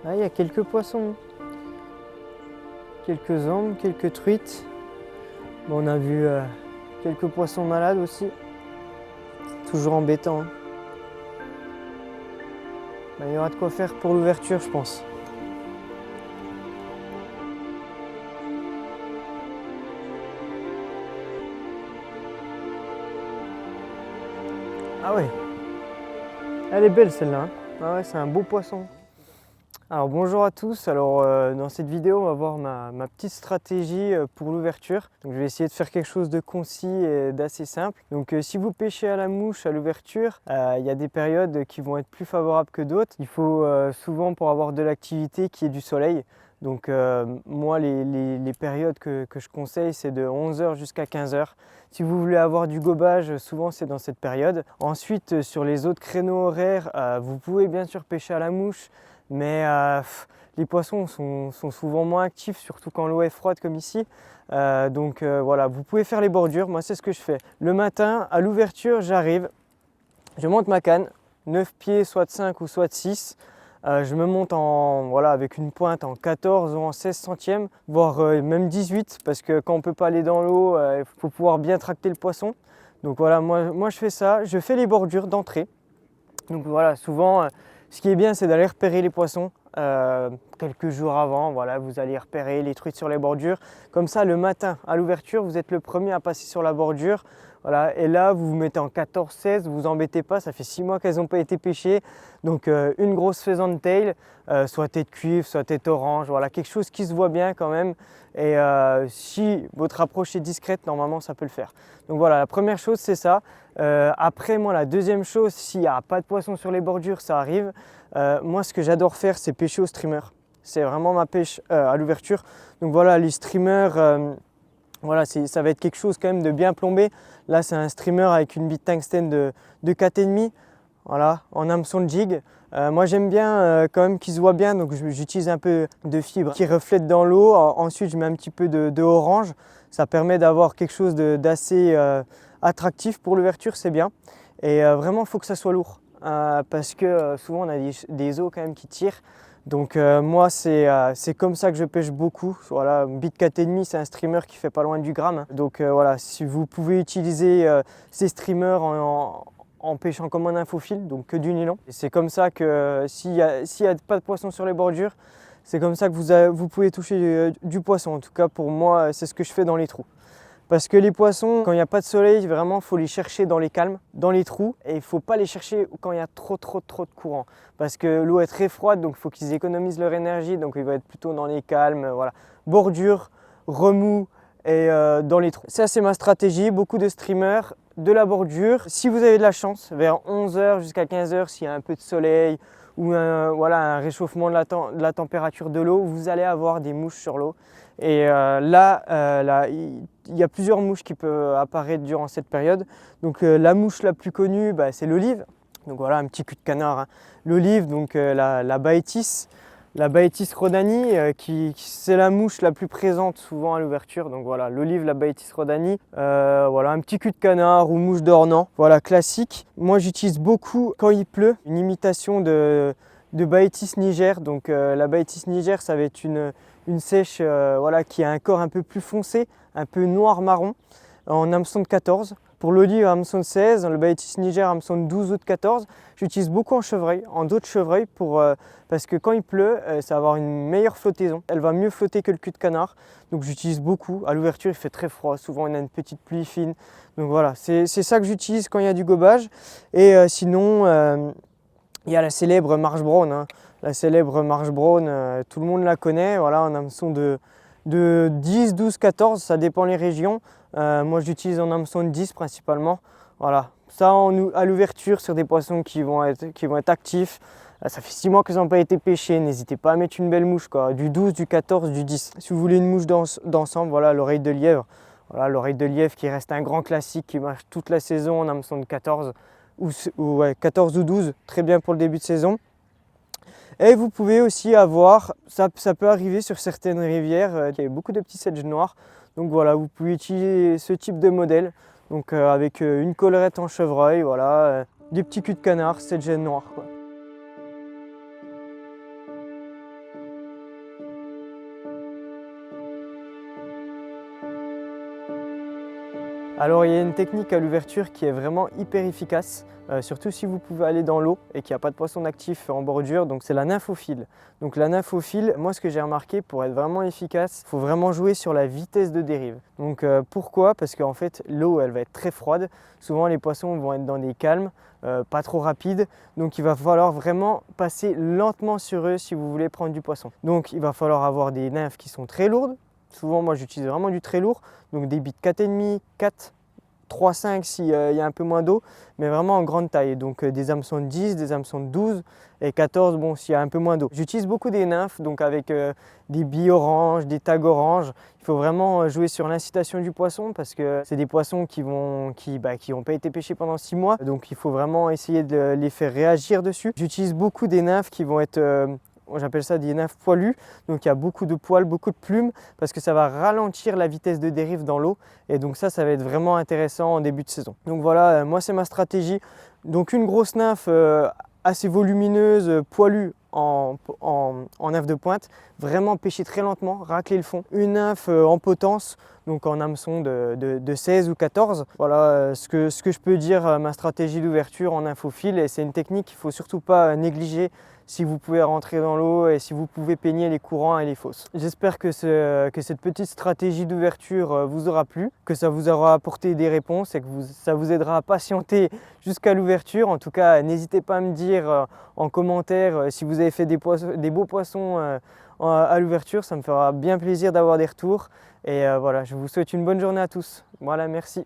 Ah, il y a quelques poissons, quelques ambres, quelques truites. Bon, on a vu quelques poissons malades aussi. Toujours embêtant, hein. Il y aura de quoi faire pour l'ouverture, je pense. Ah ouais, elle est belle celle-là, hein. Ah ouais, c'est un beau poisson. Alors bonjour à tous, dans cette vidéo on va voir ma petite stratégie pour l'ouverture. Donc je vais essayer de faire quelque chose de concis et d'assez simple. Donc si vous pêchez à la mouche à l'ouverture, il y a des périodes qui vont être plus favorables que d'autres. Il faut souvent pour avoir de l'activité qu'il y ait du soleil. Donc moi les périodes que je conseille c'est de 11 h jusqu'à 15 h. Si vous voulez avoir du gobage, souvent c'est dans cette période. Ensuite sur les autres créneaux horaires, vous pouvez bien sûr pêcher à la mouche. Mais les poissons sont souvent moins actifs, surtout quand l'eau est froide comme ici. Voilà, vous pouvez faire les bordures. Moi, c'est ce que je fais. Le matin, à l'ouverture, j'arrive, je monte ma canne, 9 pieds, soit 5 ou soit 6. Je me monte avec une pointe en 14 ou en 16 centièmes, voire même 18, parce que quand on ne peut pas aller dans l'eau, il faut pouvoir bien tracter le poisson. Donc voilà, moi je fais ça. Je fais les bordures d'entrée. Donc voilà, souvent, ce qui est bien, c'est d'aller repérer les poissons quelques jours avant. Voilà, vous allez repérer les truites sur les bordures. Comme ça, le matin, à l'ouverture, vous êtes le premier à passer sur la bordure. Voilà, et là, vous vous mettez en 14-16, vous vous embêtez pas, ça fait 6 mois qu'elles n'ont pas été pêchées. Donc une grosse faisante tail, soit tête cuivre, soit tête orange, voilà, quelque chose qui se voit bien quand même. Et si votre approche est discrète, normalement ça peut le faire. Donc voilà, la première chose c'est ça. Après moi, la deuxième chose, s'il n'y a pas de poisson sur les bordures, ça arrive. Moi ce que j'adore faire, c'est pêcher au streamer. C'est vraiment ma pêche à l'ouverture. Donc voilà, les streamers, voilà, ça va être quelque chose quand même de bien plombé. Là c'est un streamer avec une bite tungstène de 4,5. Voilà, en hameçon jig. Moi j'aime bien quand même qu'il se voit bien, donc j'utilise un peu de fibre qui reflète dans l'eau. Ensuite je mets un petit peu de orange. Ça permet d'avoir quelque chose d'assez attractif pour l'ouverture, c'est bien. Et vraiment il faut que ça soit lourd. Parce que souvent on a des eaux quand même qui tirent. Donc moi c'est comme ça que je pêche beaucoup. Voilà, bite 4,5, c'est un streamer qui fait pas loin du gramme. Donc voilà, si vous pouvez utiliser ces streamers en pêchant comme un infophile, donc que du nylon. C'est comme ça que s'il n'y a pas de poisson sur les bordures, c'est comme ça que vous pouvez toucher du poisson. En tout cas pour moi, c'est ce que je fais dans les trous. Parce que les poissons, quand il n'y a pas de soleil, vraiment, il faut les chercher dans les calmes, dans les trous. Et il ne faut pas les chercher quand il y a trop de courant. Parce que l'eau est très froide, donc il faut qu'ils économisent leur énergie. Donc il va être plutôt dans les calmes, voilà. Bordure, remous et dans les trous. Ça, c'est ma stratégie. Beaucoup de streamers, de la bordure. Si vous avez de la chance, vers 11 h jusqu'à 15 h, s'il y a un peu de soleil ou un réchauffement de la température de l'eau, vous allez avoir des mouches sur l'eau. Et là, il y a plusieurs mouches qui peuvent apparaître durant cette période. Donc la mouche la plus connue, c'est l'olive. Donc voilà, un petit cul de canard, hein. L'olive, donc la Baetis. La Baetis rhodani, c'est la mouche la plus présente souvent à l'ouverture. Donc voilà, l'olive, la Baetis rhodani. Voilà, un petit cul de canard ou mouche d'ornans. Voilà, classique. Moi, j'utilise beaucoup quand il pleut une imitation de Baetis niger. Donc la Baetis niger, ça va être une sèche voilà, qui a un corps un peu plus foncé, un peu noir-marron, en hameçon de 14. Pour l'olive, hameçon de 16, le Baetis niger, hameçon de 12 ou de 14. J'utilise beaucoup en chevreuil, en dos de chevreuil, parce que quand il pleut, ça va avoir une meilleure flottaison. Elle va mieux flotter que le cul de canard. Donc j'utilise beaucoup. À l'ouverture, il fait très froid. Souvent, on a une petite pluie fine. Donc voilà, c'est ça que j'utilise quand il y a du gobage. Et sinon, il y a la célèbre marche brown, hein. La célèbre marche brown, tout le monde la connaît. Voilà, en hameçon de 10, 12, 14, ça dépend les régions. Moi, j'utilise en hameçon de 10 principalement. Voilà, ça à l'ouverture sur des poissons qui vont être actifs. Ça fait 6 mois qu'ils n'ont pas été pêchés. N'hésitez pas à mettre une belle mouche, quoi. Du 12, du 14, du 10. Si vous voulez une mouche d'ensemble, voilà, l'oreille de lièvre. Voilà, l'oreille de lièvre qui reste un grand classique qui marche toute la saison en hameçon de 14 ou 14 ou 12, très bien pour le début de saison. Et vous pouvez aussi avoir, ça peut arriver sur certaines rivières, il y a beaucoup de petits sedges noirs. Donc voilà, vous pouvez utiliser ce type de modèle, donc avec une collerette en chevreuil, voilà, des petits culs de canard, sedge noir, quoi. Alors il y a une technique à l'ouverture qui est vraiment hyper efficace, surtout si vous pouvez aller dans l'eau et qu'il n'y a pas de poisson actif en bordure, donc c'est la nymphophile. Donc la nymphophile, moi ce que j'ai remarqué, pour être vraiment efficace, il faut vraiment jouer sur la vitesse de dérive. Donc pourquoi? Parce qu'en fait l'eau elle va être très froide, souvent les poissons vont être dans des calmes, pas trop rapides, donc il va falloir vraiment passer lentement sur eux si vous voulez prendre du poisson. Donc il va falloir avoir des nymphes qui sont très lourdes. Souvent, moi, j'utilise vraiment du très lourd, donc des bits 4,5, 4, 3,5 s'il y a un peu moins d'eau, mais vraiment en grande taille. Donc des hameçons de 10, des hameçons de 12 et 14, bon, s'il y a un peu moins d'eau. J'utilise beaucoup des nymphes, donc avec des billes oranges, des tags oranges. Il faut vraiment jouer sur l'incitation du poisson parce que c'est des poissons qui n'ont pas été pêchés pendant 6 mois, donc il faut vraiment essayer de les faire réagir dessus. J'utilise beaucoup des nymphes qui vont être j'appelle ça des nymphes poilues, donc il y a beaucoup de poils, beaucoup de plumes, parce que ça va ralentir la vitesse de dérive dans l'eau, et donc ça va être vraiment intéressant en début de saison. Donc voilà, moi c'est ma stratégie. Donc une grosse nymphe assez volumineuse, poilue en nymphe de pointe, vraiment pêcher très lentement, racler le fond. Une nymphe en potence, donc en hameçon de 16 ou 14. Voilà ce que je peux dire, ma stratégie d'ouverture en nymphophile, et c'est une technique qu'il ne faut surtout pas négliger si vous pouvez rentrer dans l'eau et si vous pouvez peigner les courants et les fosses. J'espère que cette petite stratégie d'ouverture vous aura plu, que ça vous aura apporté des réponses et que ça vous aidera à patienter jusqu'à l'ouverture. En tout cas, n'hésitez pas à me dire en commentaire si vous avez fait des beaux poissons à l'ouverture. Ça me fera bien plaisir d'avoir des retours. Et voilà, je vous souhaite une bonne journée à tous. Voilà, merci.